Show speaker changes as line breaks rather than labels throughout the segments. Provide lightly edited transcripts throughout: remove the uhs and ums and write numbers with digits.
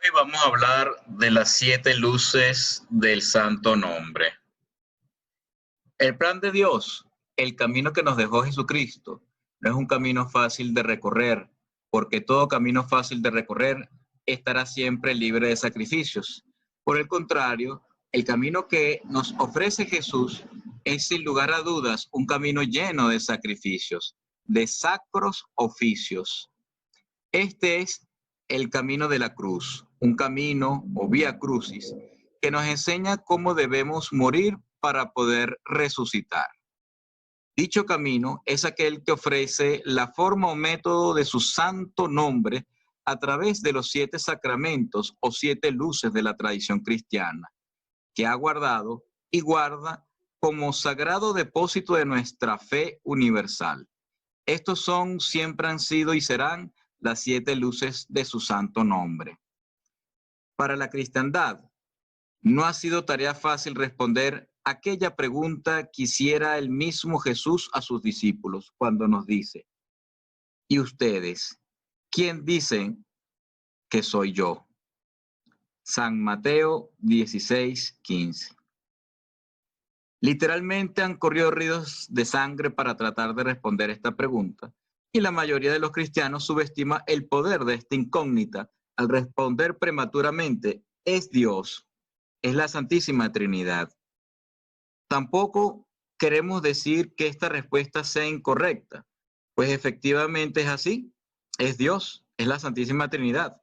Hoy vamos a hablar de las 7 luces del Santo Nombre. El plan de Dios, el camino que nos dejó Jesucristo, no es un camino fácil de recorrer, porque todo camino fácil de recorrer estará siempre libre de sacrificios. Por el contrario, el camino que nos ofrece Jesús es sin lugar a dudas un camino lleno de sacrificios, de sacros oficios. Este es el camino de la cruz, un camino o vía crucis que nos enseña cómo debemos morir para poder resucitar. Dicho camino es aquel que ofrece la forma o método de su santo nombre a través de los 7 sacramentos o 7 luces de la tradición cristiana, que ha guardado y guarda como sagrado depósito de nuestra fe universal. Estos son, siempre han sido y serán las 7 luces de su santo nombre. Para la cristiandad, no ha sido tarea fácil responder aquella pregunta que hiciera el mismo Jesús a sus discípulos cuando nos dice: ¿y ustedes, quién dicen que soy yo? San Mateo 16:15. Literalmente han corrido ríos de sangre para tratar de responder esta pregunta, y la mayoría de los cristianos subestima el poder de esta incógnita al responder prematuramente: es Dios, es la Santísima Trinidad. Tampoco queremos decir que esta respuesta sea incorrecta, pues efectivamente es así, es Dios, es la Santísima Trinidad.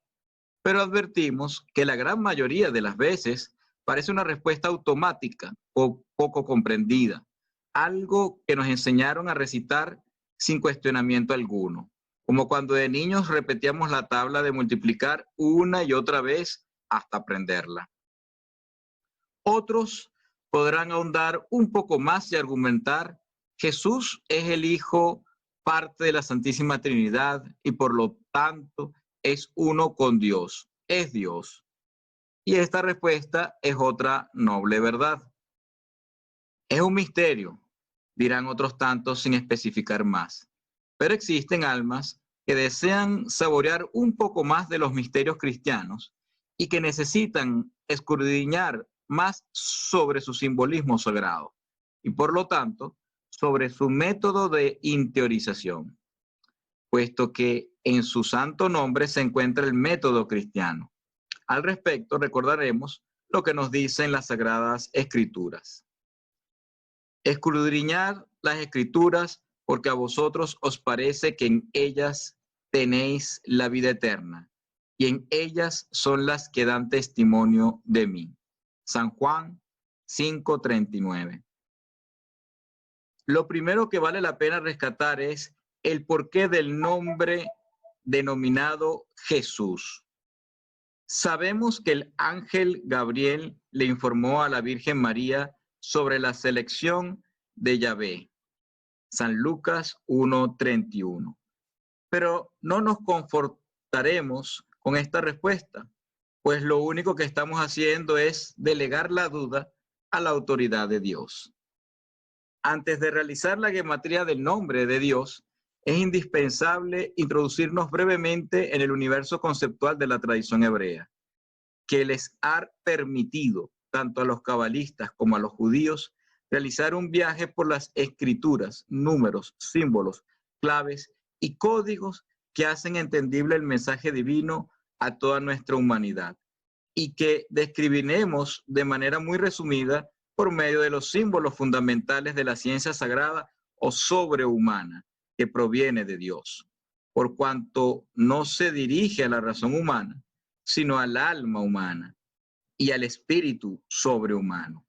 Pero advertimos que la gran mayoría de las veces parece una respuesta automática o poco comprendida, algo que nos enseñaron a recitar sin cuestionamiento alguno, como cuando de niños repetíamos la tabla de multiplicar una y otra vez hasta aprenderla. Otros podrán ahondar un poco más y argumentar: Jesús es el Hijo, parte de la Santísima Trinidad y por lo tanto es uno con Dios, es Dios. Y esta respuesta es otra noble verdad. Es un misterio, dirán otros tantos sin especificar más. Pero existen almas que desean saborear un poco más de los misterios cristianos y que necesitan escudriñar más sobre su simbolismo sagrado y por lo tanto sobre su método de interiorización, puesto que en su santo nombre se encuentra el método cristiano. Al respecto, recordaremos lo que nos dicen las Sagradas Escrituras. Escudriñad las Escrituras, porque a vosotros os parece que en ellas tenéis la vida eterna, y en ellas son las que dan testimonio de mí. San Juan 5:39. Lo primero que vale la pena rescatar es el porqué del nombre denominado Jesús. Sabemos que el ángel Gabriel le informó a la Virgen María sobre la selección de Yahvé. San Lucas 1:31. Pero no nos confortaremos con esta respuesta, pues lo único que estamos haciendo es delegar la duda a la autoridad de Dios. Antes de realizar la gematría del nombre de Dios, es indispensable introducirnos brevemente en el universo conceptual de la tradición hebrea, que les ha permitido, tanto a los cabalistas como a los judíos, realizar un viaje por las escrituras, números, símbolos, claves y códigos que hacen entendible el mensaje divino a toda nuestra humanidad y que describiremos de manera muy resumida por medio de los símbolos fundamentales de la ciencia sagrada o sobrehumana que proviene de Dios, por cuanto no se dirige a la razón humana, sino al alma humana y al espíritu sobrehumano.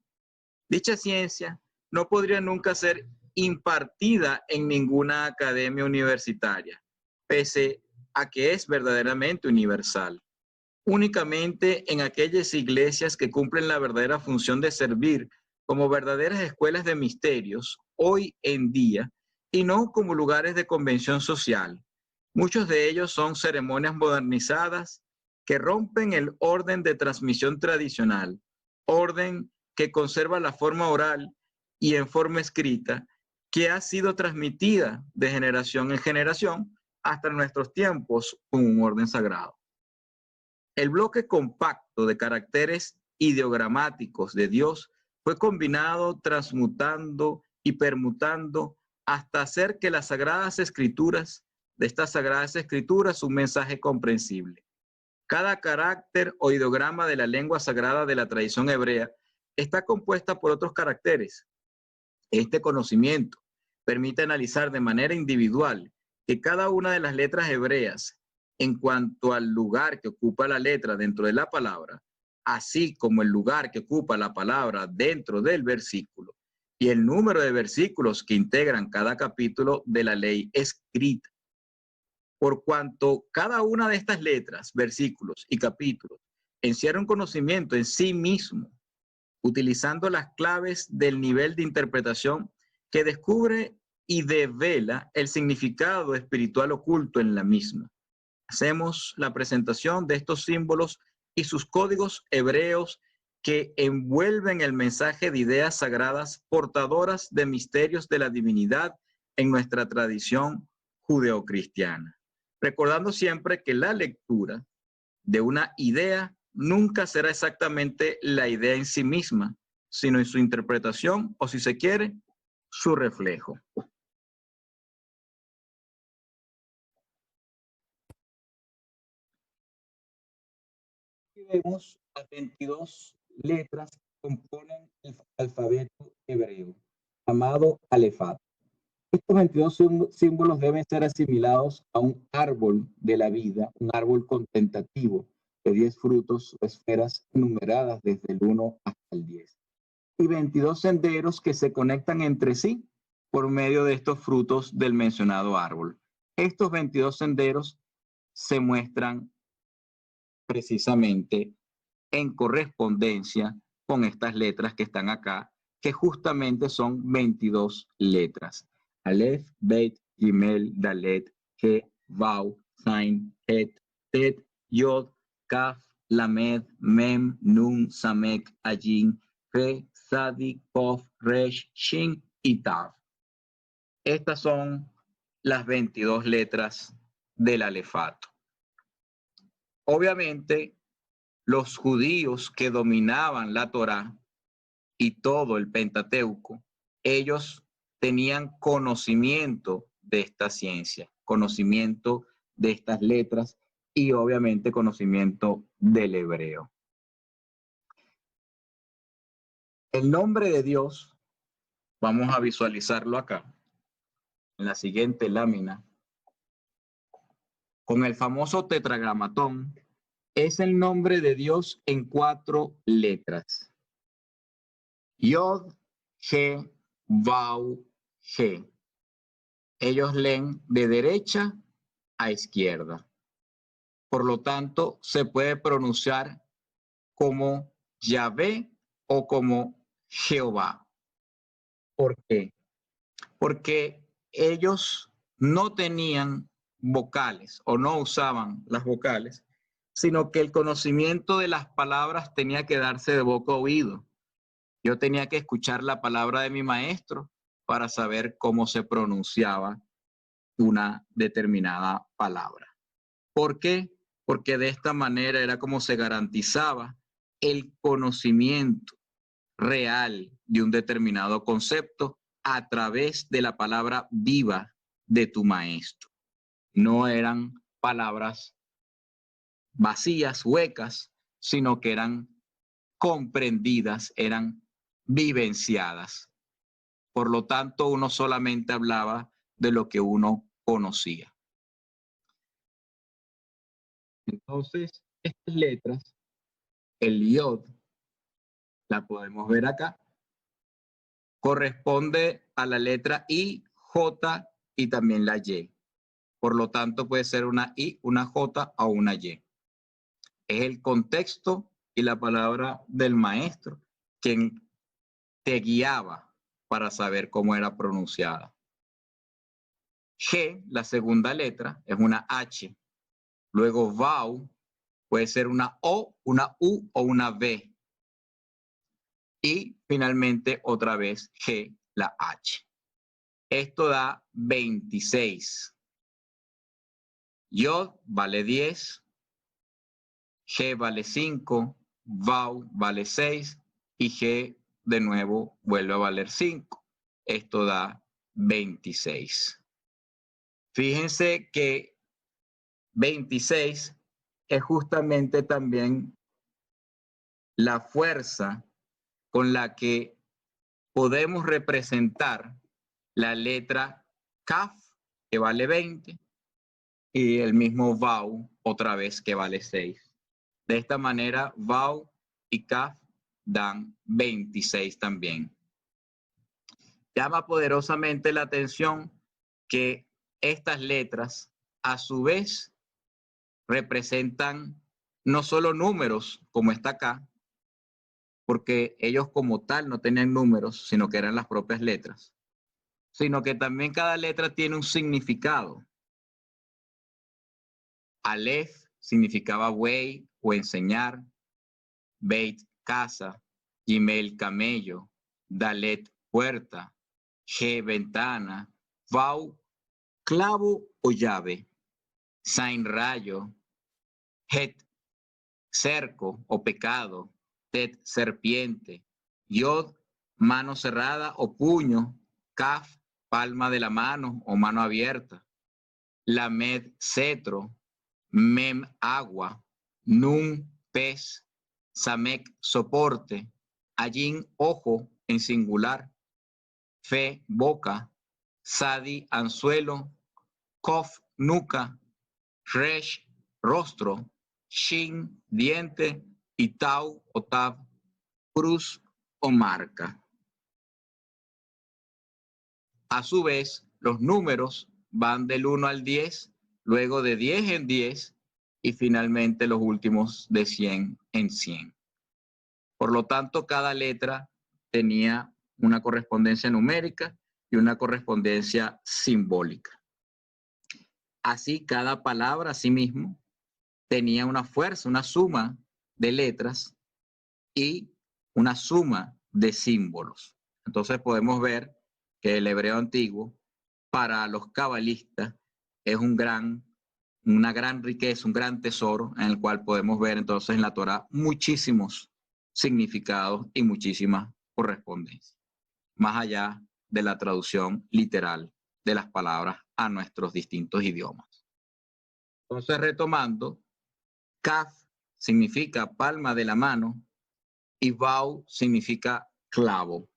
Dicha ciencia no podría nunca ser impartida en ninguna academia universitaria, pese a que es verdaderamente universal. Únicamente en aquellas iglesias que cumplen la verdadera función de servir como verdaderas escuelas de misterios hoy en día y no como lugares de convención social. Muchos de ellos son ceremonias modernizadas que rompen el orden de transmisión tradicional, orden que conserva la forma oral y en forma escrita, que ha sido transmitida de generación en generación hasta nuestros tiempos con un orden sagrado. El bloque compacto de caracteres ideogramáticos de Dios fue combinado, transmutando y permutando hasta hacer que las Sagradas Escrituras, de estas Sagradas Escrituras, un mensaje comprensible. Cada carácter o ideograma de la lengua sagrada de la tradición hebrea está compuesta por otros caracteres. Este conocimiento permite analizar de manera individual que cada una de las letras hebreas, en cuanto al lugar que ocupa la letra dentro de la palabra, así como el lugar que ocupa la palabra dentro del versículo, y el número de versículos que integran cada capítulo de la ley escrita. Por cuanto cada una de estas letras, versículos y capítulos encierra un conocimiento en sí mismo, utilizando las claves del nivel de interpretación que descubre y devela el significado espiritual oculto en la misma. Hacemos la presentación de estos símbolos y sus códigos hebreos que envuelven el mensaje de ideas sagradas portadoras de misterios de la divinidad en nuestra tradición judeocristiana. Recordando siempre que la lectura de una idea nunca será exactamente la idea en sí misma, sino en su interpretación o, si se quiere, su reflejo. Aquí vemos las 22 letras que componen el alfabeto hebreo, llamado Alefat. Estos 22 símbolos deben ser asimilados a un árbol de la vida, un árbol contemplativo de 10 frutos o esferas numeradas desde el 1 hasta el 10. Y 22 senderos que se conectan entre sí por medio de estos frutos del mencionado árbol. Estos 22 senderos se muestran precisamente en correspondencia con estas letras que están acá, que justamente son 22 letras. Aleph, Bet, Gimel, Dalet, He, Vau, Zain, Het, Tet, Yod, Kaf, Lamed, Mem, Nun, Samek, Ayin, Fe, Sadi, Kof, Resh, Shin y Tav. Estas son las 22 letras del alefato. Obviamente, los judíos que dominaban la Torá y todo el Pentateuco, ellos tenían conocimiento de esta ciencia, conocimiento de estas letras y obviamente conocimiento del hebreo. El nombre de Dios, vamos a visualizarlo acá, en la siguiente lámina, con el famoso tetragramatón, es el nombre de Dios en 4 letras. Yod, He, Vau, He. Ellos leen de derecha a izquierda. Por lo tanto, se puede pronunciar como Yahvé o como Jehová. ¿Por qué? Porque ellos no tenían vocales o no usaban las vocales, sino que el conocimiento de las palabras tenía que darse de boca a oído. Yo tenía que escuchar la palabra de mi maestro para saber cómo se pronunciaba una determinada palabra. ¿Por qué? Porque de esta manera era como se garantizaba el conocimiento real de un determinado concepto a través de la palabra viva de tu maestro. No eran palabras vacías, huecas, sino que eran comprendidas, eran vivenciadas. Por lo tanto, uno solamente hablaba de lo que uno conocía. Entonces, estas letras, el Yod, la podemos ver acá, corresponde a la letra I, J y también la Y. Por lo tanto, puede ser una I, una J o una Y. Es el contexto y la palabra del maestro quien te guiaba para saber cómo era pronunciada. G, la segunda letra, es una H. Luego Vau puede ser una O, una U o una V. Y finalmente otra vez G, la H. Esto da 26. Yod vale 10. G vale 5, Vau vale 6 y G de nuevo vuelve a valer 5. Esto da 26. Fíjense que 26 es justamente también la fuerza con la que podemos representar la letra Kaf, que vale 20, y el mismo Vau, otra vez, que vale 6. De esta manera, Vau y Kaf dan 26 también. Llama poderosamente la atención que estas letras, a su vez, representan no solo números, como está acá, porque ellos como tal no tenían números, sino que eran las propias letras, sino que también cada letra tiene un significado. Aleph significaba buey o enseñar, Beit casa, Gimel camello, Dalet puerta, G ventana, Vau clavo o llave, Sain rayo, Het cerco o pecado, Tet serpiente, Yod mano cerrada o puño, Kaf palma de la mano o mano abierta, Lamed cetro, Mem agua, Nun pez, Samek soporte, Ayin ojo en singular, Fe boca, Sadi anzuelo, Kof nuca, Resh rostro, Shin diente y Tau o Tab cruz o marca. A su vez, los números van del 1 al 10, luego de 10 en 10 y finalmente los últimos de 100 en 100. Por lo tanto, cada letra tenía una correspondencia numérica y una correspondencia simbólica. Así, cada palabra asimismo tenía una fuerza, una suma de letras y una suma de símbolos. Entonces podemos ver que el hebreo antiguo para los cabalistas es una gran riqueza, un gran tesoro en el cual podemos ver entonces en la Torá muchísimos significados y muchísimas correspondencias, más allá de la traducción literal de las palabras a nuestros distintos idiomas. Entonces, retomando, Kaf significa palma de la mano y Vau significa clavo.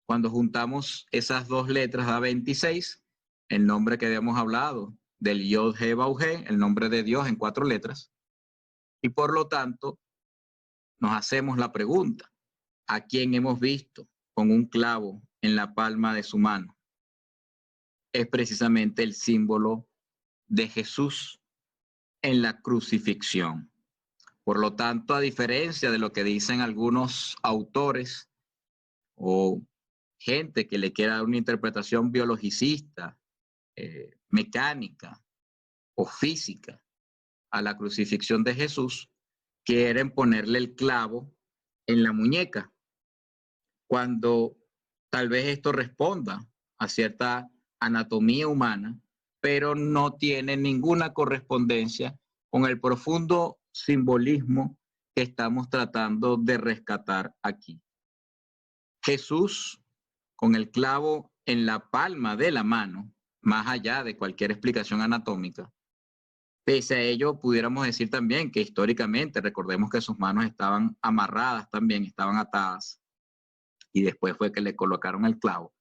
Cuando juntamos esas dos letras da 26, el nombre que habíamos hablado del Yod He Vau He, el nombre de Dios en 4 letras, y por lo tanto nos hacemos la pregunta, ¿a quién hemos visto con un clavo en la palma de su mano? Es precisamente el símbolo de Jesús en la crucifixión. Por lo tanto, a diferencia de lo que dicen algunos autores o gente que le quiera dar una interpretación biologicista, mecánica o física a la crucifixión de Jesús, quieren ponerle el clavo en la muñeca, cuando tal vez esto responda a cierta anatomía humana, pero no tiene ninguna correspondencia con el profundo simbolismo que estamos tratando de rescatar aquí. Jesús, con el clavo en la palma de la mano, más allá de cualquier explicación anatómica, pese a ello, pudiéramos decir también que históricamente, recordemos que sus manos estaban amarradas también, estaban atadas, y después fue que le colocaron el clavo,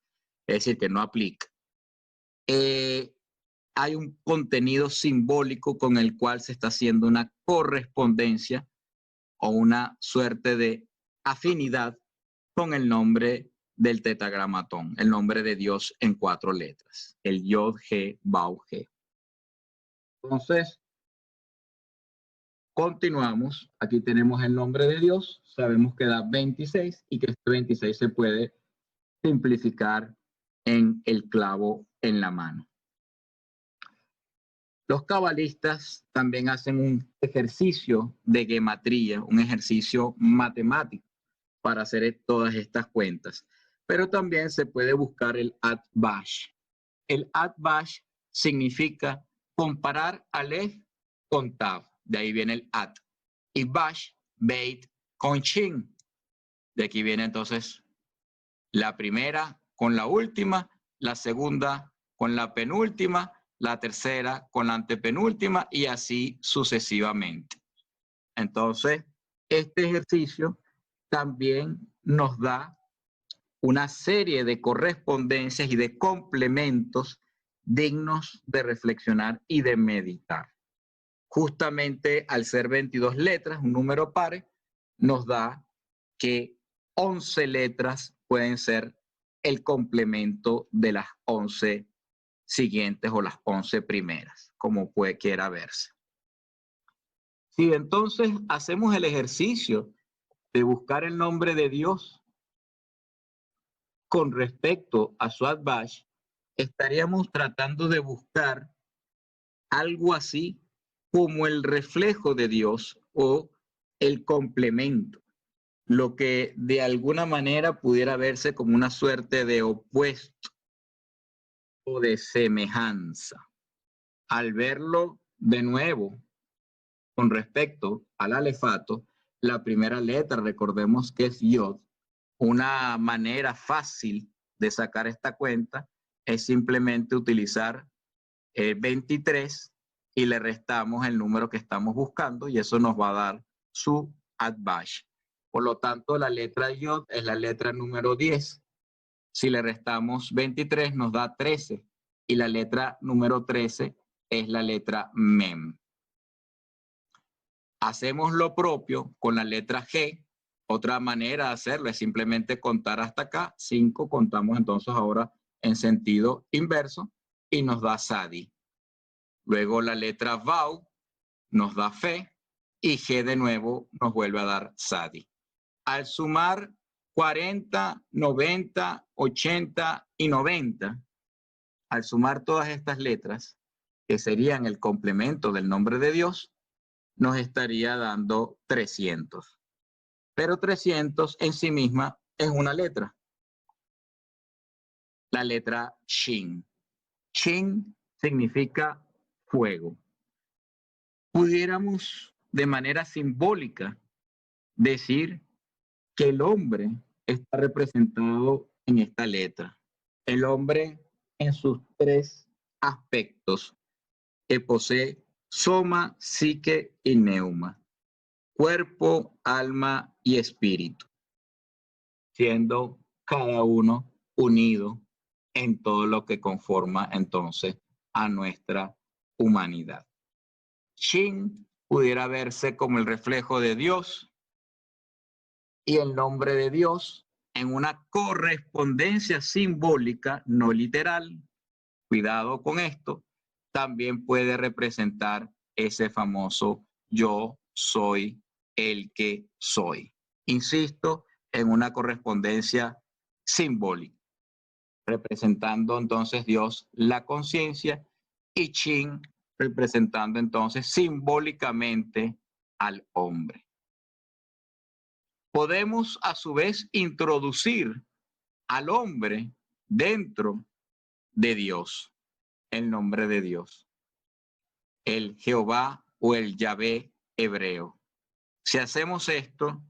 es decir, que no aplica. Hay un contenido simbólico con el cual se está haciendo una correspondencia o una suerte de afinidad con el nombre del tetragramatón, el nombre de Dios en 4 letras, el Yod He Vau He. Entonces, continuamos. Aquí tenemos el nombre de Dios. Sabemos que da 26 y que este 26 se puede simplificar en el clavo en la mano. Los cabalistas también hacen un ejercicio de gematría, un ejercicio matemático para hacer todas estas cuentas. Pero también se puede buscar el Atbash. El Atbash significa comparar Aleph con Tav. De ahí viene el At. y Bash, Beit con Shin. De aquí viene entonces la primera con la última, la segunda con la penúltima, la tercera con la antepenúltima y así sucesivamente. Entonces, este ejercicio también nos da una serie de correspondencias y de complementos dignos de reflexionar y de meditar. Justamente al ser 22 letras, un número par, nos da que 11 letras pueden ser el complemento de las 11 siguientes o las 11 primeras, como quiera verse. Si entonces hacemos el ejercicio de buscar el nombre de Dios con respecto a Suad Bash, estaríamos tratando de buscar algo así como el reflejo de Dios o el complemento, lo que de alguna manera pudiera verse como una suerte de opuesto o de semejanza. Al verlo de nuevo con respecto al alefato, la primera letra, recordemos que es Yod. Una manera fácil de sacar esta cuenta es simplemente utilizar 23 y le restamos el número que estamos buscando y eso nos va a dar su Adbash. Por lo tanto, la letra Yod es la letra número 10. Si le restamos 23 nos da 13 y la letra número 13 es la letra Mem. Hacemos lo propio con la letra G. Otra manera de hacerlo es simplemente contar hasta acá. 5 contamos entonces ahora en sentido inverso y nos da Sadi. Luego la letra Vau nos da Fe y G de nuevo nos vuelve a dar Sadi. Al sumar 40, 90, 80 y 90, al sumar todas estas letras, que serían el complemento del nombre de Dios, nos estaría dando 300. Pero 300 en sí misma es una letra. La letra Shin. Shin significa fuego. Pudiéramos de manera simbólica decir que el hombre está representado en esta letra. El hombre en sus 3 aspectos que posee: soma, psique y neuma. Cuerpo, alma y espíritu, siendo cada uno unido en todo lo que conforma entonces a nuestra humanidad. Shin pudiera verse como el reflejo de Dios y el nombre de Dios en una correspondencia simbólica, no literal. Cuidado con esto, también puede representar ese famoso yo soy el que soy. Insisto, en una correspondencia simbólica, representando entonces Dios la conciencia y Shin representando entonces simbólicamente al hombre. Podemos a su vez introducir al hombre dentro de Dios, el nombre de Dios, el Jehová o el Yahvé hebreo. Si hacemos esto,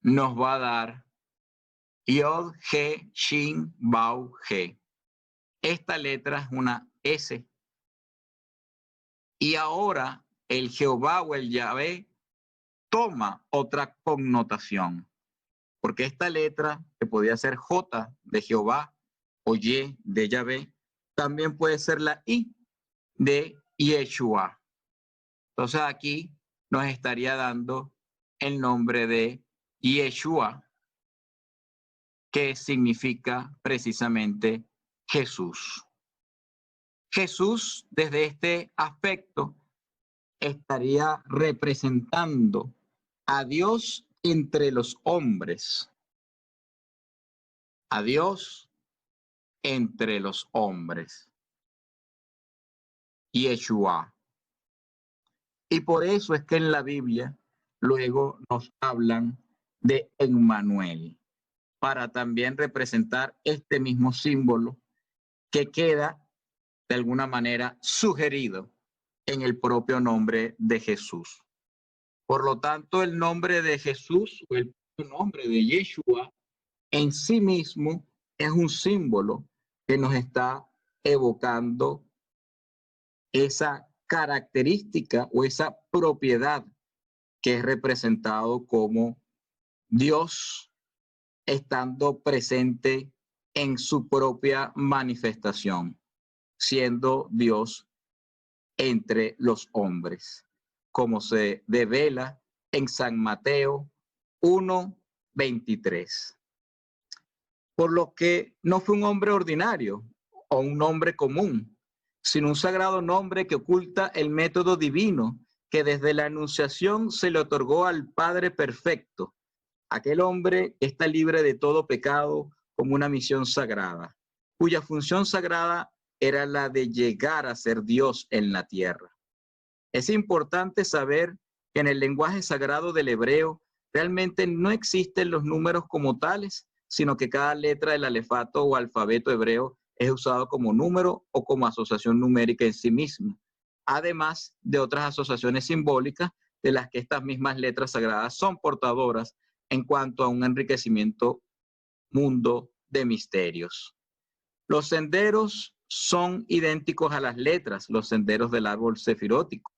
nos va a dar Yod, He, Shin, Bau, He. Esta letra es una S. Y ahora el Jehová o el Yahvé toma otra connotación. Porque esta letra, que podía ser J de Jehová o Y de Yahvé, también puede ser la I de Yeshua. Entonces aquí nos estaría dando el nombre de Yeshua, que significa precisamente Jesús. Jesús, desde este aspecto, estaría representando a Dios entre los hombres. A Dios entre los hombres. Yeshua. Y por eso es que en la Biblia luego nos hablan de Emmanuel, para también representar este mismo símbolo que queda de alguna manera sugerido en el propio nombre de Jesús. Por lo tanto, el nombre de Jesús o el nombre de Yeshua en sí mismo es un símbolo que nos está evocando esa característica o esa propiedad que es representado como Dios estando presente en su propia manifestación, siendo Dios entre los hombres, como se devela en San Mateo 1:23. Por lo que no fue un hombre ordinario o un nombre común, sino un sagrado nombre que oculta el método divino que desde la Anunciación se le otorgó al Padre perfecto, aquel hombre que está libre de todo pecado como una misión sagrada, cuya función sagrada era la de llegar a ser Dios en la tierra. Es importante saber que en el lenguaje sagrado del hebreo realmente no existen los números como tales, sino que cada letra del alefato o alfabeto hebreo es usado como número o como asociación numérica en sí misma, además de otras asociaciones simbólicas de las que estas mismas letras sagradas son portadoras en cuanto a un enriquecimiento mundo de misterios. Los senderos son idénticos a las letras, los senderos del árbol sefirótico.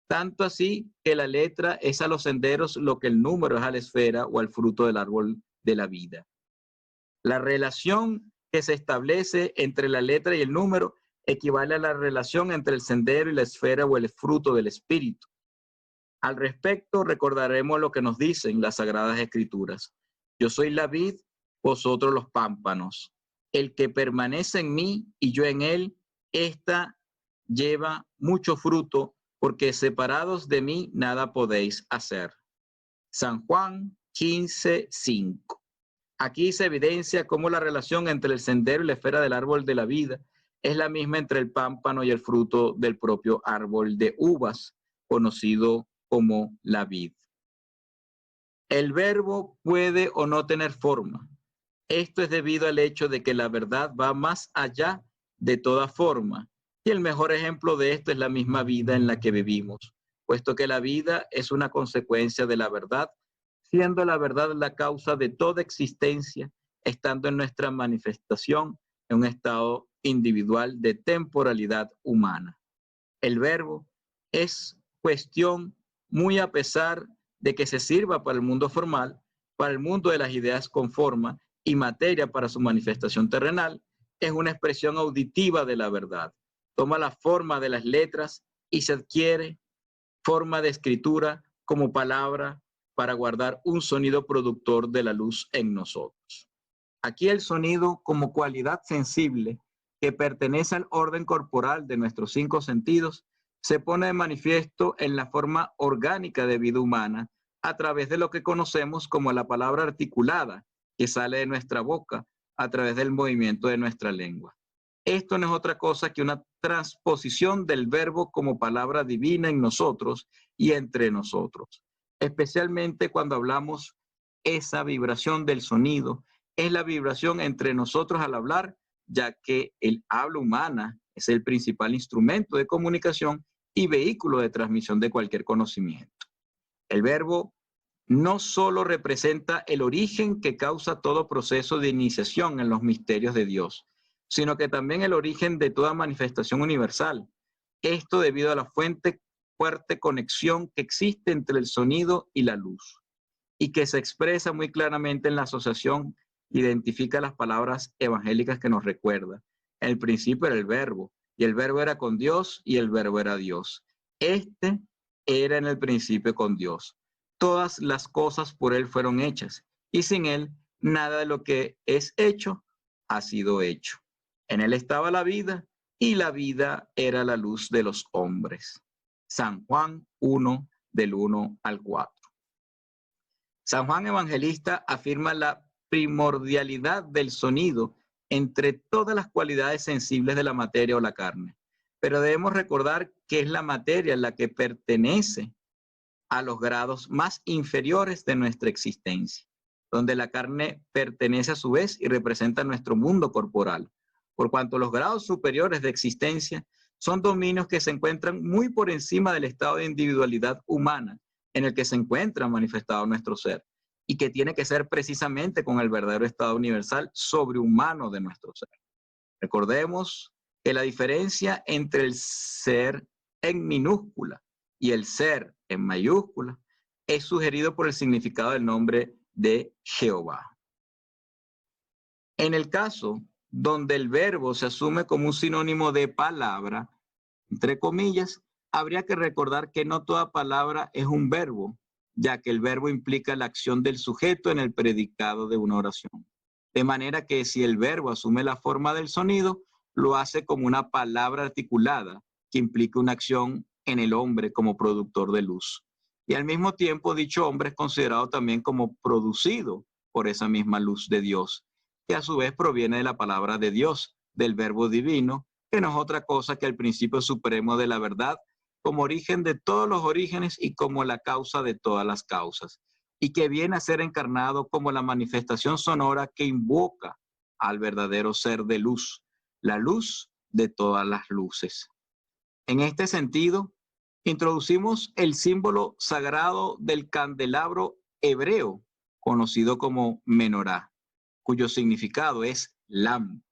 Tanto así que la letra es a los senderos lo que el número es a la esfera o al fruto del árbol de la vida. La relación que se establece entre la letra y el número equivale a la relación entre el sendero y la esfera o el fruto del espíritu. Al respecto, recordaremos lo que nos dicen las Sagradas Escrituras. Yo soy la vid, vosotros los pámpanos. El que permanece en mí y yo en él, ésta lleva mucho fruto, porque separados de mí nada podéis hacer. San Juan 15:5. Aquí se evidencia cómo la relación entre el sendero y la esfera del árbol de la vida es la misma entre el pámpano y el fruto del propio árbol de uvas, conocido como la vid. El verbo puede o no tener forma. Esto es debido al hecho de que la verdad va más allá de toda forma. Y el mejor ejemplo de esto es la misma vida en la que vivimos, puesto que la vida es una consecuencia de la verdad, siendo la verdad la causa de toda existencia, estando en nuestra manifestación en un estado individual de temporalidad humana. El verbo es cuestión muy a pesar de que se sirva para el mundo formal, para el mundo de las ideas con forma y materia para su manifestación terrenal, es una expresión auditiva de la verdad. Toma la forma de las letras y se adquiere forma de escritura como palabra para guardar un sonido productor de la luz en nosotros. Aquí el sonido como cualidad sensible que pertenece al orden corporal de nuestros 5 sentidos se pone de manifiesto en la forma orgánica de vida humana a través de lo que conocemos como la palabra articulada que sale de nuestra boca a través del movimiento de nuestra lengua. Esto no es otra cosa que una transposición del verbo como palabra divina en nosotros y entre nosotros, especialmente cuando hablamos esa vibración del sonido, es la vibración entre nosotros al hablar, ya que el habla humana es el principal instrumento de comunicación y vehículo de transmisión de cualquier conocimiento. El verbo no solo representa el origen que causa todo proceso de iniciación en los misterios de Dios, sino que también el origen de toda manifestación universal. Esto debido a la fuerte conexión que existe entre el sonido y la luz, y que se expresa muy claramente en la asociación, identifica las palabras evangélicas que nos recuerda. En el principio era el verbo, y el verbo era con Dios, y el verbo era Dios. Este era en el principio con Dios. Todas las cosas por él fueron hechas, y sin él nada de lo que es hecho ha sido hecho. En él estaba la vida, y la vida era la luz de los hombres. San Juan 1, del 1 al 4. San Juan Evangelista afirma la primordialidad del sonido entre todas las cualidades sensibles de la materia o la carne. Pero debemos recordar que es la materia la que pertenece a los grados más inferiores de nuestra existencia, donde la carne pertenece a su vez y representa nuestro mundo corporal, por cuanto los grados superiores de existencia son dominios que se encuentran muy por encima del estado de individualidad humana en el que se encuentra manifestado nuestro ser y que tiene que ser precisamente con el verdadero estado universal sobrehumano de nuestro ser. Recordemos que la diferencia entre el ser en minúscula y el ser en mayúscula es sugerido por el significado del nombre de Jehová. En el caso donde el verbo se asume como un sinónimo de palabra, entre comillas, habría que recordar que no toda palabra es un verbo, ya que el verbo implica la acción del sujeto en el predicado de una oración. De manera que si el verbo asume la forma del sonido, lo hace como una palabra articulada que implica una acción en el hombre como productor de luz. Y al mismo tiempo, dicho hombre es considerado también como producido por esa misma luz de Dios, que a su vez proviene de la palabra de Dios, del verbo divino, que no es otra cosa que el principio supremo de la verdad, como origen de todos los orígenes y como la causa de todas las causas, y que viene a ser encarnado como la manifestación sonora que invoca al verdadero ser de luz, la luz de todas las luces. En este sentido, introducimos el símbolo sagrado del candelabro hebreo, conocido como menorá, cuyo significado es lámpara.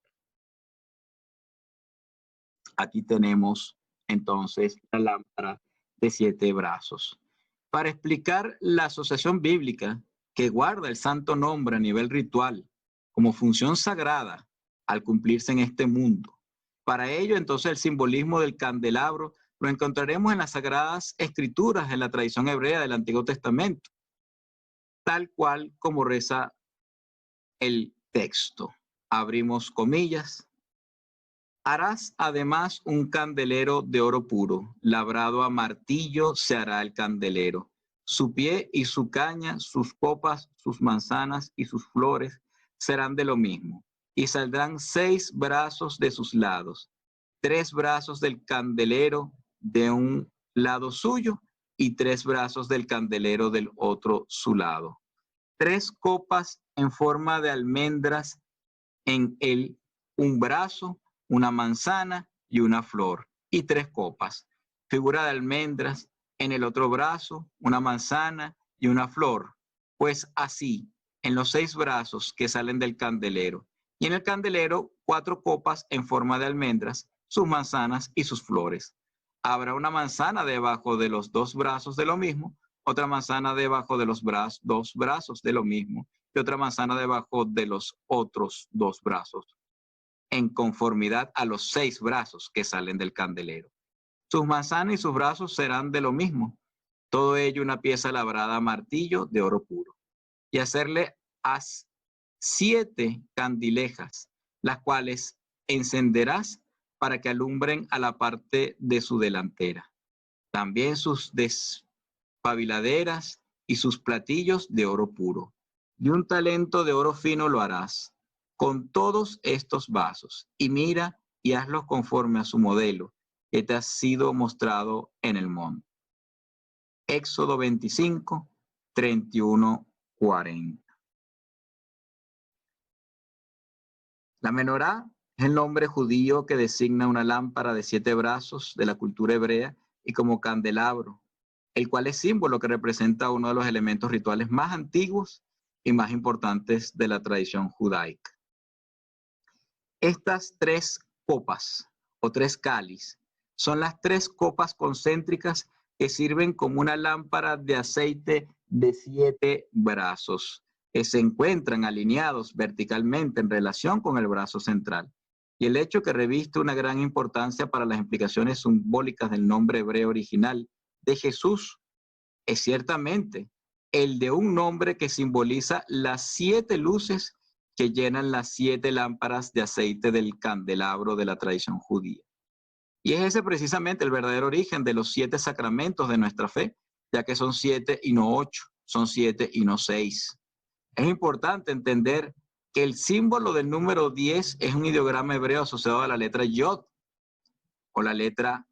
Aquí tenemos entonces la lámpara de 7 brazos. Para explicar la asociación bíblica que guarda el santo nombre a nivel ritual como función sagrada al cumplirse en este mundo. Para ello, entonces, el simbolismo del candelabro lo encontraremos en las sagradas escrituras de la tradición hebrea del Antiguo Testamento, tal cual como reza el texto. Abrimos comillas. Harás además un candelero de oro puro, labrado a martillo se hará el candelero. Su pie y su caña, sus copas, sus manzanas y sus flores serán de lo mismo. Y saldrán 6 brazos de sus lados, 3 brazos del candelero de un lado suyo y 3 brazos del candelero del otro su lado. 3 copas en forma de almendras en el un brazo, una manzana y una flor, y 3 copas. Figura de almendras en el otro brazo, una manzana y una flor. Pues así, en los 6 brazos que salen del candelero. Y en el candelero, 4 copas en forma de almendras, sus manzanas y sus flores. Habrá una manzana debajo de los 2 brazos de lo mismo, otra manzana debajo de los 2 brazos de lo mismo, y otra manzana debajo de los otros 2 brazos, en conformidad a los 6 brazos que salen del candelero. Sus manzanas y sus brazos serán de lo mismo, todo ello una pieza labrada a martillo de oro puro. Y hacerle 7 candilejas, las cuales encenderás para que alumbren a la parte de su delantera. También sus despabiladeras y sus platillos de oro puro. Y un talento de oro fino lo harás con todos estos vasos, y mira y hazlos conforme a su modelo que te ha sido mostrado en el monte. Éxodo 25, 31, 40. La menorá es el nombre judío que designa una lámpara de 7 brazos de la cultura hebrea y como candelabro, el cual es símbolo que representa uno de los elementos rituales más antiguos y más importantes de la tradición judaica. Estas 3 copas o 3 cáliz son las 3 copas concéntricas que sirven como una lámpara de aceite de 7 brazos que se encuentran alineados verticalmente en relación con el brazo central. Y el hecho que reviste una gran importancia para las implicaciones simbólicas del nombre hebreo original de Jesús es ciertamente el de un nombre que simboliza las 7 luces que llenan las 7 lámparas de aceite del candelabro de la tradición judía. Y es ese precisamente el verdadero origen de los 7 sacramentos de nuestra fe, ya que son 7 y no 8, son 7 y no 6. Es importante entender que el símbolo del número 10 es un ideograma hebreo asociado a la letra Yod o la letra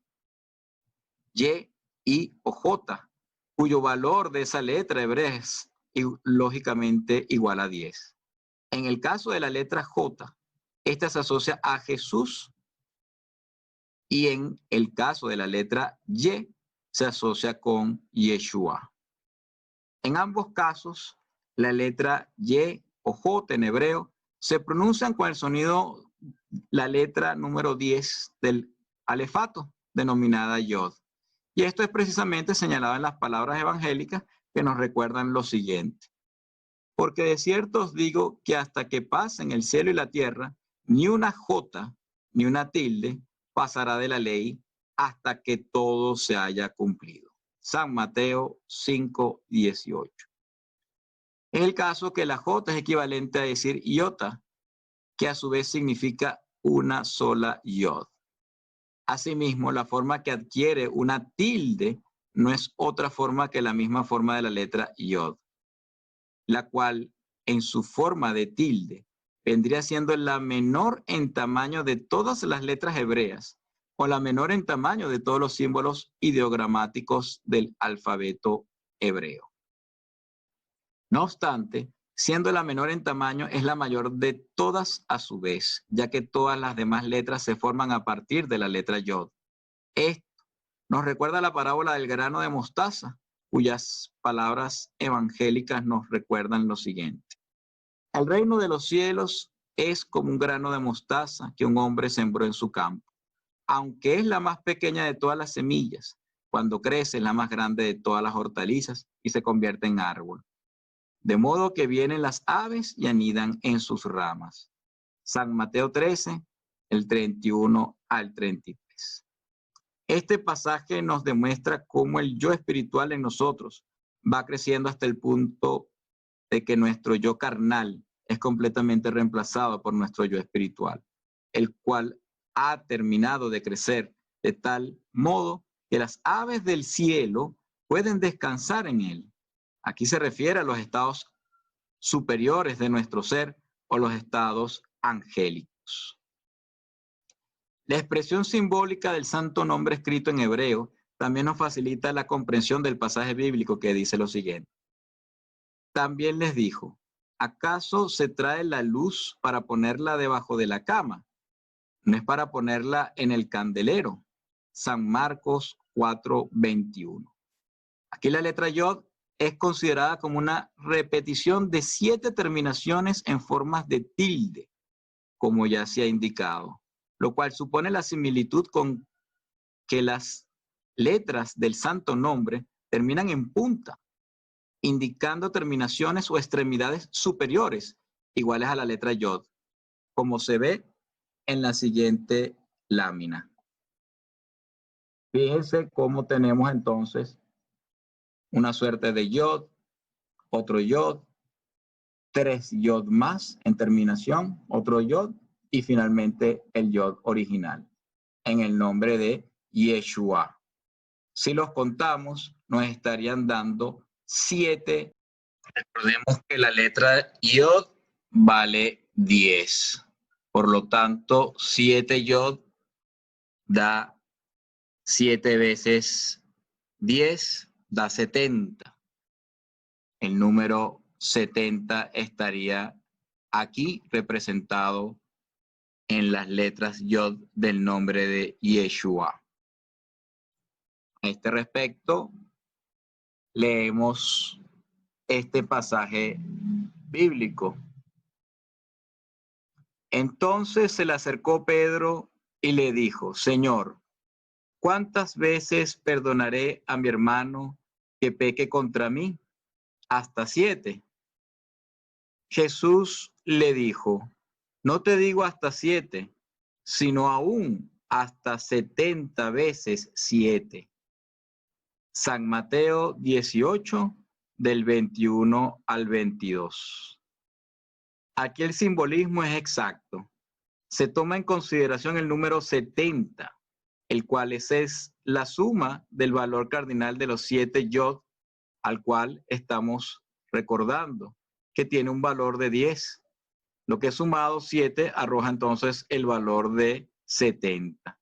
Y, I o J, cuyo valor de esa letra hebrea es lógicamente igual a 10. En el caso de la letra J, esta se asocia a Jesús, y en el caso de la letra Y se asocia con Yeshua. En ambos casos, la letra Y o J en hebreo se pronuncian con el sonido, la letra número 10 del alefato, denominada Yod. Y esto es precisamente señalado en las palabras evangélicas que nos recuerdan lo siguiente. Porque de cierto os digo que hasta que pasen el cielo y la tierra, ni una J ni una tilde pasará de la ley hasta que todo se haya cumplido. San Mateo 5:18. Es el caso que la J es equivalente a decir iota, que a su vez significa una sola yod. Asimismo, la forma que adquiere una tilde no es otra forma que la misma forma de la letra yod, la cual en su forma de tilde vendría siendo la menor en tamaño de todas las letras hebreas o la menor en tamaño de todos los símbolos ideogramáticos del alfabeto hebreo. No obstante, siendo la menor en tamaño, es la mayor de todas a su vez, ya que todas las demás letras se forman a partir de la letra yod. Esto nos recuerda la parábola del grano de mostaza, cuyas palabras evangélicas nos recuerdan lo siguiente. El reino de los cielos es como un grano de mostaza que un hombre sembró en su campo. Aunque es la más pequeña de todas las semillas, cuando crece es la más grande de todas las hortalizas y se convierte en árbol. De modo que vienen las aves y anidan en sus ramas. San Mateo 13, el 31 al 33. Este pasaje nos demuestra cómo el yo espiritual en nosotros va creciendo hasta el punto de que nuestro yo carnal es completamente reemplazado por nuestro yo espiritual, el cual ha terminado de crecer de tal modo que las aves del cielo pueden descansar en él. Aquí se refiere a los estados superiores de nuestro ser o los estados angélicos. La expresión simbólica del santo nombre escrito en hebreo también nos facilita la comprensión del pasaje bíblico que dice lo siguiente. También les dijo, ¿acaso se trae la luz para ponerla debajo de la cama? No es para ponerla en el candelero. San Marcos 4:21. Aquí la letra yod es considerada como una repetición de 7 terminaciones en formas de tilde, como ya se ha indicado, lo cual supone la similitud con que las letras del santo nombre terminan en punta, indicando terminaciones o extremidades superiores, iguales a la letra yod, como se ve en la siguiente lámina. Fíjense cómo tenemos entonces una suerte de yod, otro yod, 3 yod más en terminación, otro yod y finalmente el yod original en el nombre de Yeshua. Si los contamos, nos estarían dando 7. Recordemos que la letra yod vale 10. Por lo tanto, 7 yod da 7 veces 10, da 70. El número 70 estaría aquí representado en las letras yod del nombre de Yeshua. A este respecto, leemos este pasaje bíblico. Entonces se le acercó Pedro y le dijo, Señor, ¿cuántas veces perdonaré a mi hermano que peque contra mí? ¿Hasta 7? Jesús le dijo, no te digo hasta 7, sino aún hasta 70 veces 7. San Mateo 18, del 21 al 22. Aquí el simbolismo es exacto. Se toma en consideración el número 70, el cual es la suma del valor cardinal de los 7 yod, al cual estamos recordando, que tiene un valor de 10. Lo que sumado 7 arroja entonces el valor de 70.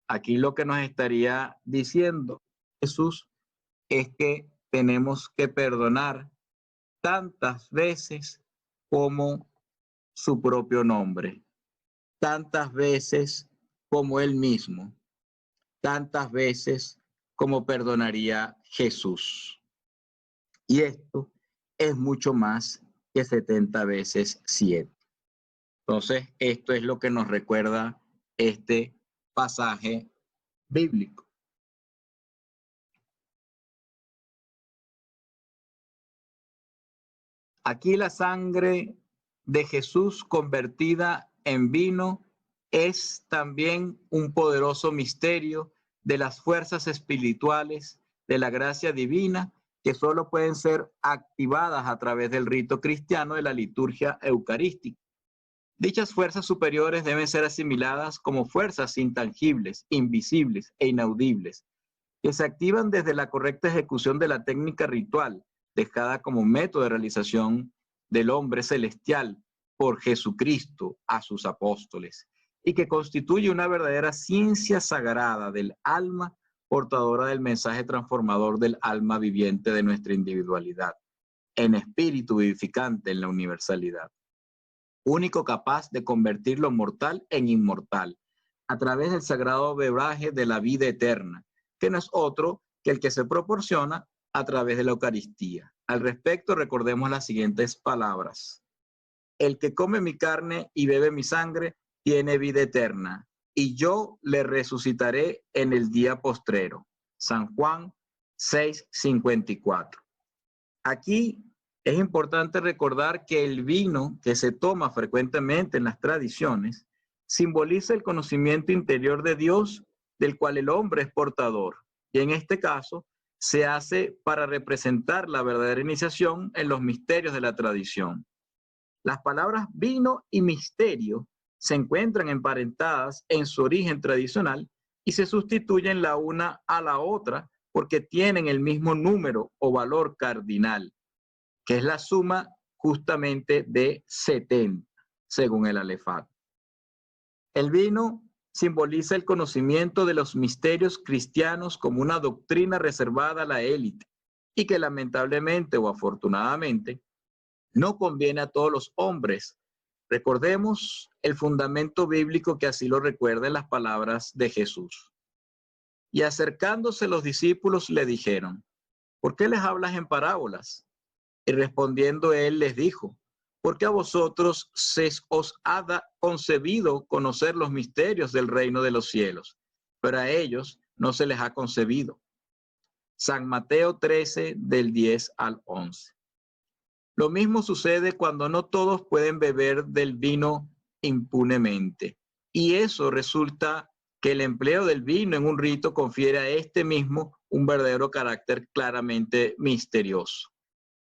Aquí lo que nos estaría diciendo Jesús es que tenemos que perdonar tantas veces como su propio nombre, tantas veces como él mismo, tantas veces como perdonaría Jesús. Y esto es mucho más que 70 veces 7. Entonces, esto es lo que nos recuerda este pasaje bíblico. Aquí la sangre de Jesús convertida en vino es también un poderoso misterio de las fuerzas espirituales de la gracia divina que solo pueden ser activadas a través del rito cristiano de la liturgia eucarística. Dichas fuerzas superiores deben ser asimiladas como fuerzas intangibles, invisibles e inaudibles, que se activan desde la correcta ejecución de la técnica ritual, dejada como método de realización del hombre celestial por Jesucristo a sus apóstoles, y que constituye una verdadera ciencia sagrada del alma, portadora del mensaje transformador del alma viviente de nuestra individualidad, en espíritu vivificante en la universalidad, único capaz de convertir lo mortal en inmortal, a través del sagrado bebraje de la vida eterna, que no es otro que el que se proporciona a través de la Eucaristía. Al respecto, recordemos las siguientes palabras. El que come mi carne y bebe mi sangre tiene vida eterna, y yo le resucitaré en el día postrero. San Juan 6:54. Aquí es importante recordar que el vino que se toma frecuentemente en las tradiciones simboliza el conocimiento interior de Dios del cual el hombre es portador. Y en este caso se hace para representar la verdadera iniciación en los misterios de la tradición. Las palabras vino y misterio se encuentran emparentadas en su origen tradicional y se sustituyen la una a la otra porque tienen el mismo número o valor cardinal, que es la suma justamente de 70, según el alefato. El vino simboliza el conocimiento de los misterios cristianos como una doctrina reservada a la élite y que lamentablemente o afortunadamente no conviene a todos los hombres. Recordemos el fundamento bíblico que así lo recuerda en las palabras de Jesús. Y acercándose los discípulos le dijeron, ¿por qué les hablas en parábolas? Y respondiendo él les dijo, porque a vosotros se os ha concebido conocer los misterios del reino de los cielos, pero a ellos no se les ha concebido. San Mateo 13, del 10 al 11. Lo mismo sucede cuando no todos pueden beber del vino impunemente. Y eso resulta que el empleo del vino en un rito confiere a este mismo un verdadero carácter claramente misterioso.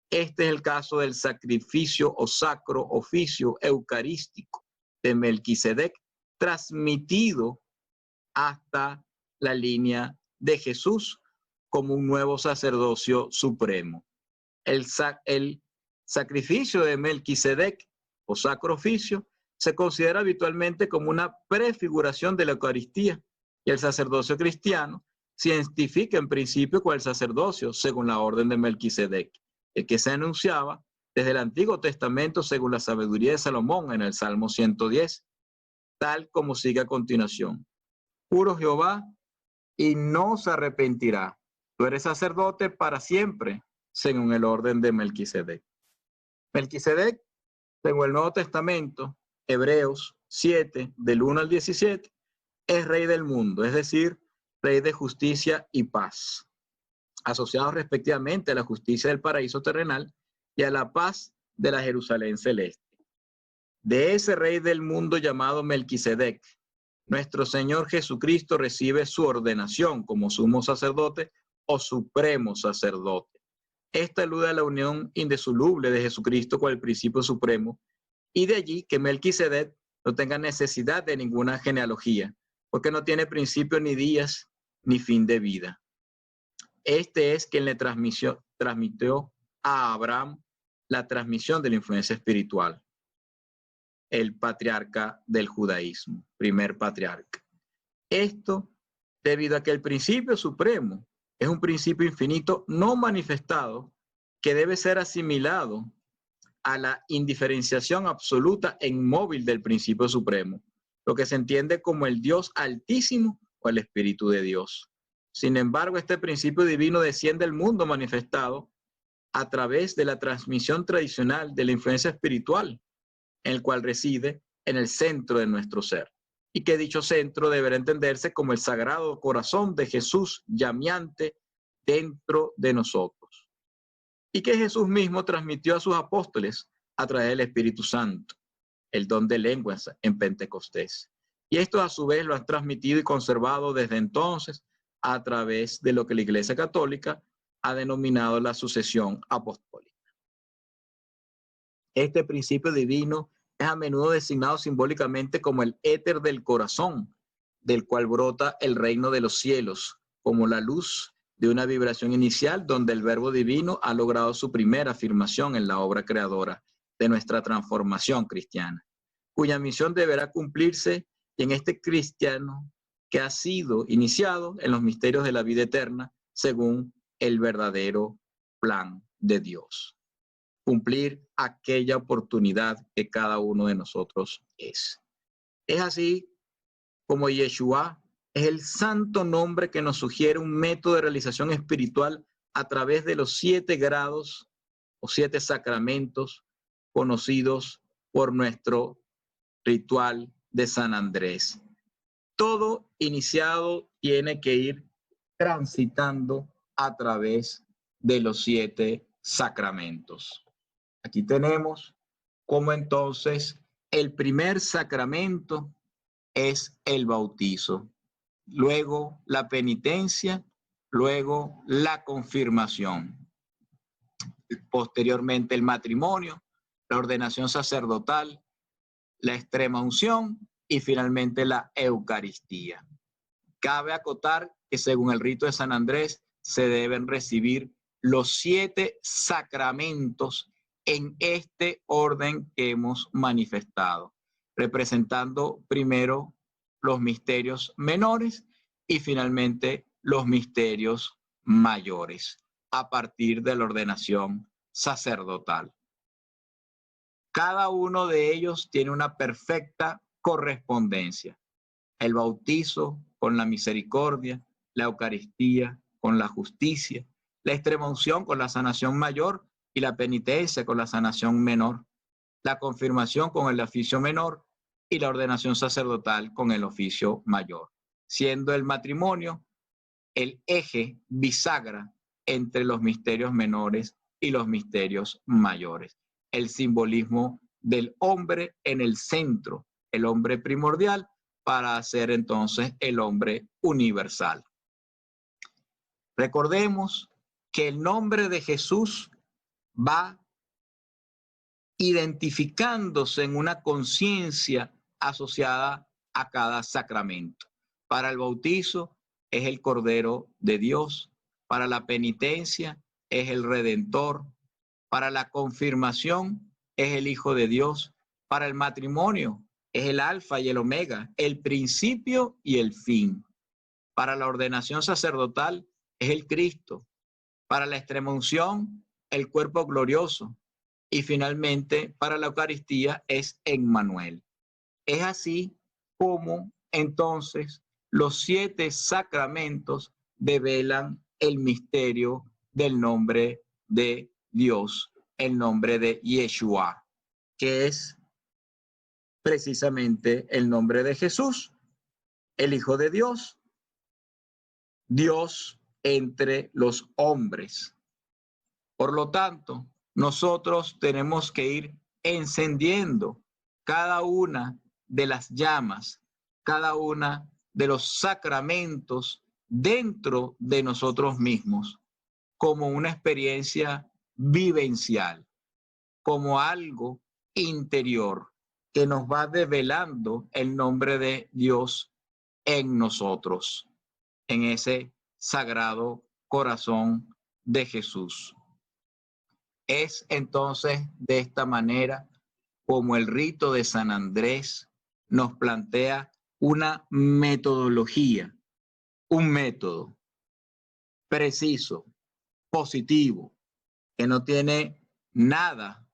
Este es el caso del sacrificio o sacro oficio eucarístico de Melquisedec, transmitido hasta la línea de Jesús como un nuevo sacerdocio supremo. El sacrificio de Melquisedec o sacro oficio se considera habitualmente como una prefiguración de la Eucaristía y el sacerdocio cristiano se identifica en principio con el sacerdocio según la orden de Melquisedec, el que se anunciaba desde el Antiguo Testamento según la sabiduría de Salomón en el Salmo 110, tal como sigue a continuación. Juro Jehová y no se arrepentirá. Tú eres sacerdote para siempre, según el orden de Melquisedec. Melquisedec, según el Nuevo Testamento, Hebreos 7, del 1 al 17, es rey del mundo, es decir, rey de justicia y paz, asociados respectivamente a la justicia del paraíso terrenal y a la paz de la Jerusalén celeste. De ese rey del mundo llamado Melquisedec, nuestro Señor Jesucristo recibe su ordenación como sumo sacerdote o supremo sacerdote. Esta alude a la unión indisoluble de Jesucristo con el principio supremo, y de allí que Melquisedec no tenga necesidad de ninguna genealogía, porque no tiene principio ni días ni fin de vida. Este es quien le transmitió a Abraham la transmisión de la influencia espiritual, el patriarca del judaísmo, primer patriarca. Esto debido a que el principio supremo es un principio infinito no manifestado que debe ser asimilado a la indiferenciación absoluta e inmóvil del principio supremo, lo que se entiende como el Dios altísimo o el Espíritu de Dios. Sin embargo, este principio divino desciende al mundo manifestado a través de la transmisión tradicional de la influencia espiritual, en el cual reside en el centro de nuestro ser. Y que dicho centro deberá entenderse como el sagrado corazón de Jesús llameante dentro de nosotros. Y que Jesús mismo transmitió a sus apóstoles a través del Espíritu Santo, el don de lenguas en Pentecostés. Y esto a su vez lo han transmitido y conservado desde entonces a través de lo que la Iglesia Católica ha denominado la sucesión apostólica. Este principio divino es a menudo designado simbólicamente como el éter del corazón, del cual brota el reino de los cielos, como la luz de una vibración inicial donde el verbo divino ha logrado su primera afirmación en la obra creadora de nuestra transformación cristiana, cuya misión deberá cumplirse en este cristiano que ha sido iniciado en los misterios de la vida eterna según el verdadero plan de Dios. Cumplir aquella oportunidad que cada uno de nosotros es. Es así como Yeshua es el santo nombre que nos sugiere un método de realización espiritual a través de los 7 grados o 7 sacramentos conocidos por nuestro ritual de San Andrés. Todo iniciado tiene que ir transitando a través de los 7 sacramentos. Aquí tenemos cómo entonces el primer sacramento es el bautizo, luego la penitencia, luego la confirmación, posteriormente el matrimonio, la ordenación sacerdotal, la extrema unción y finalmente la Eucaristía. Cabe acotar que según el rito de San Andrés se deben recibir los 7 sacramentos en este orden que hemos manifestado, representando primero los misterios menores y finalmente los misterios mayores a partir de la ordenación sacerdotal. Cada uno de ellos tiene una perfecta correspondencia. El bautizo con la misericordia, la Eucaristía con la justicia, la extremaunción con la sanación mayor y la penitencia con la sanación menor, la confirmación con el oficio menor y la ordenación sacerdotal con el oficio mayor, siendo el matrimonio el eje bisagra entre los misterios menores y los misterios mayores. El simbolismo del hombre en el centro, el hombre primordial, para hacer entonces el hombre universal. Recordemos que el nombre de Jesús va identificándose en una conciencia asociada a cada sacramento. Para el bautizo es el Cordero de Dios, para la penitencia es el Redentor, para la confirmación es el Hijo de Dios, para el matrimonio es el Alfa y el Omega, el principio y el fin. Para la ordenación sacerdotal es el Cristo, para la extremaunción el cuerpo glorioso y finalmente para la Eucaristía es Emmanuel. Es así como entonces los 7 sacramentos develan el misterio del nombre de Dios, el nombre de Yeshua, que es precisamente el nombre de Jesús, el Hijo de Dios, Dios entre los hombres. Por lo tanto, nosotros tenemos que ir encendiendo cada una de las llamas, cada una de los sacramentos dentro de nosotros mismos, como una experiencia vivencial, como algo interior que nos va develando el nombre de Dios en nosotros, en ese sagrado corazón de Jesús. Es entonces de esta manera como el rito de San Andrés nos plantea una metodología, un método preciso, positivo, que no tiene nada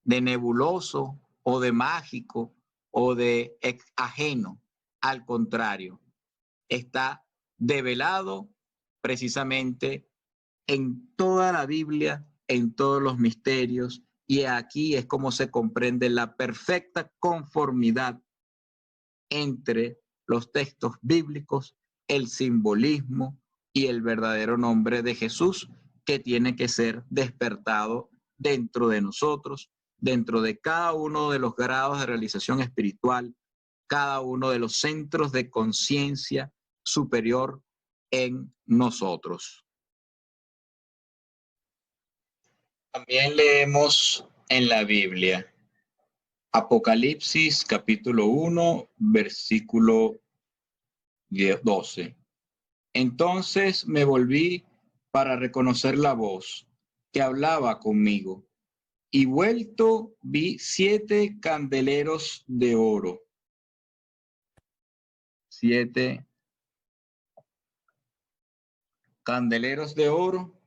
de nebuloso o de mágico o de ajeno. Al contrario, está develado precisamente en toda la Biblia, en todos los misterios, y aquí es como se comprende la perfecta conformidad entre los textos bíblicos, el simbolismo y el verdadero nombre de Jesús, que tiene que ser despertado dentro de nosotros, dentro de cada uno de los grados de realización espiritual, cada uno de los centros de conciencia superior en nosotros. También leemos en la Biblia Apocalipsis capítulo 1, versículo 12. Entonces me volví para reconocer la voz que hablaba conmigo, y vuelto vi 7 candeleros de oro. 7 candeleros de oro,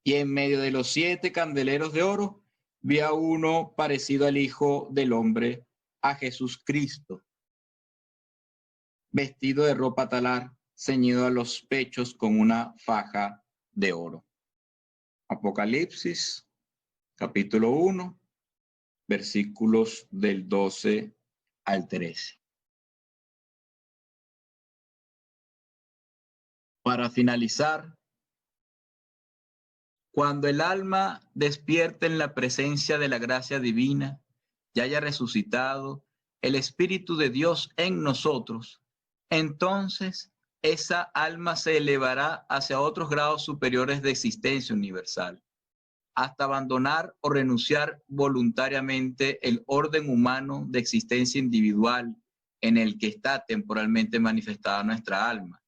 y en medio de los 7 candeleros de oro vi a uno parecido al Hijo del Hombre, a Jesús Cristo, vestido de ropa talar, ceñido a los pechos con una faja de oro. Apocalipsis, capítulo 1, versículos del 12 al 13. Para finalizar, cuando el alma despierte en la presencia de la gracia divina y haya resucitado el Espíritu de Dios en nosotros, entonces esa alma se elevará hacia otros grados superiores de existencia universal, hasta abandonar o renunciar voluntariamente el orden humano de existencia individual en el que está temporalmente manifestada nuestra alma,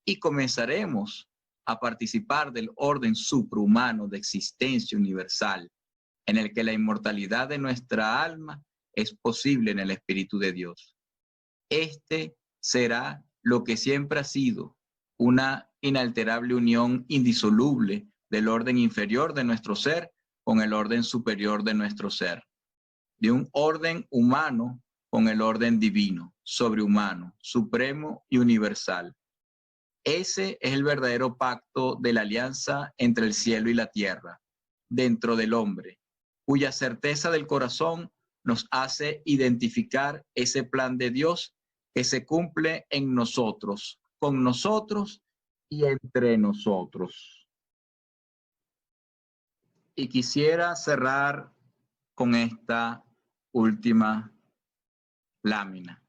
y comenzaremos a participar del orden suprahumano de existencia universal, en el que la inmortalidad de nuestra alma es posible en el Espíritu de Dios. Este será lo que siempre ha sido, una inalterable unión indisoluble del orden inferior de nuestro ser con el orden superior de nuestro ser, de un orden humano con el orden divino, sobrehumano, supremo y universal. Ese es el verdadero pacto de la alianza entre el cielo y la tierra, dentro del hombre, cuya certeza del corazón nos hace identificar ese plan de Dios que se cumple en nosotros, con nosotros y entre nosotros. Y quisiera cerrar con esta última lámina.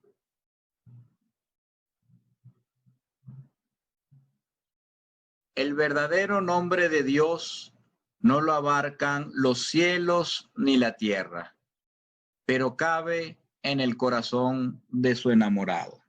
El verdadero nombre de Dios no lo abarcan los cielos ni la tierra, pero cabe en el corazón de su enamorado.